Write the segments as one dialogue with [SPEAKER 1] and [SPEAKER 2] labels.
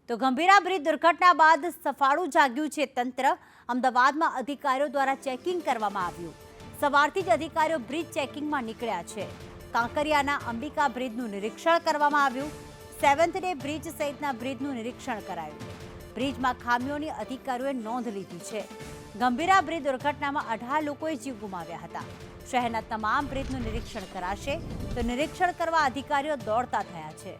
[SPEAKER 1] તો ગંભીરા બ્રિજ દુર્ઘટના બાદ સફાળું જાગ્યું છે તંત્ર। અમદાવાદમાં અધિકારીઓ દ્વારા ચેકિંગ કરવામાં આવ્યું। સવારથી જ અધિકારીઓ બ્રિજ ચેકિંગમાં નીકળ્યા છે। કાંકરિયાના અંબિકા બ્રિજનું નિરીક્ષણ કરવામાં આવ્યું। સેવન્થ ડે બ્રિજ સહિતના બ્રિજનું નિરીક્ષણ કરાયું। બ્રિજમાં ખામીઓની અધિકારીઓએ નોંધ લીધી છે। ગંભીરા બ્રિજ દુર્ઘટનામાં 18 લોકોએ જીવ ગુમાવ્યા હતા। શહેરના તમામ બ્રિજનું નિરીક્ષણ કરાશે તો નિરીક્ષણ કરવા અધિકારીઓ દોડતા થયા છે।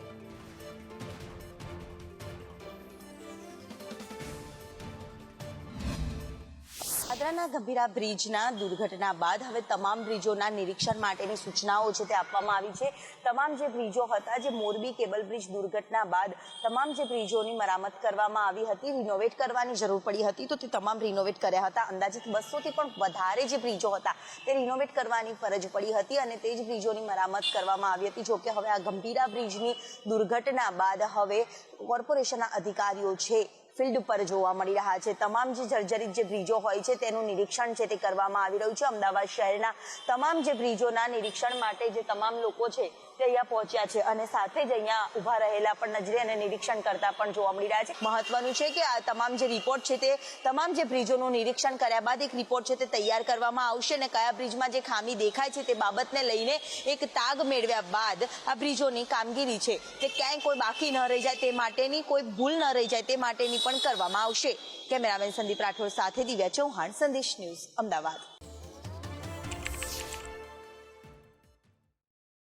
[SPEAKER 2] પાદરાના ગંભીરા બ્રિજના દુર્ઘટના બાદ હવે તમામ બ્રિજોના નિરીક્ષણ માટેની સૂચનાઓ છે તે આપવામાં આવી છે। તમામ જે બ્રિજો હતા, જે મોરબી કેબલ બ્રિજ દુર્ઘટના બાદ તમામ જે બ્રિજોની મરામત કરવામાં આવી હતી, રિનોવેટ કરવાની જરૂર પડી હતી, તો તે તમામ રિનોવેટ કર્યા હતા। અંદાજિત 200થી પણ વધારે જે બ્રિજો હતા તે રિનોવેટ કરવાની ફરજ પડી હતી અને તે જ બ્રિજોની મરામત કરવામાં આવી હતી। જોકે હવે આ ગંભીરા બ્રિજની દુર્ઘટના બાદ હવે કોર્પોરેશનના અધિકારીઓ છે ફિલ્ડ પર જોવા મળી રહ્યા છે। તમામ જે જર્જરિત જે બ્રિજો હોય છે તેનું નિરીક્ષણ છે તે કરવામાં આવી રહ્યું છે। અમદાવાદ શહેરના તમામ જે બ્રિજોના નિરીક્ષણ માટે જે તમામ લોકો છે તે અહીંયા પહોંચ્યા છે અને સાથે જ અહીંયા ઊભા રહેલા પણ નજરે અને નિરીક્ષણ કરતા પણ જોવા મળી રહ્યા છે। મહત્વનું છે કે આ તમામ જે રિપોર્ટ છે તે તમામ જે બ્રિજોનું નિરીક્ષણ કર્યા બાદ એક રિપોર્ટ છે તે તૈયાર કરવામાં આવશે અને કયા બ્રિજમાં જે ખામી દેખાય છે તે બાબતને લઈને એક તાગ મેળવ્યા બાદ આ બ્રિજોની કામગીરી છે તે ક્યાંય કોઈ બાકી ન રહી જાય તે માટેની, કોઈ ભૂલ ન રહી જાય તે માટેની પણ કરવામાં આવશે। કેમેરામેન સંદીપ રાઠોડ સાથે દિવ્યા ચૌહાણ, સંદેશ ન્યૂઝ, અમદાવાદ।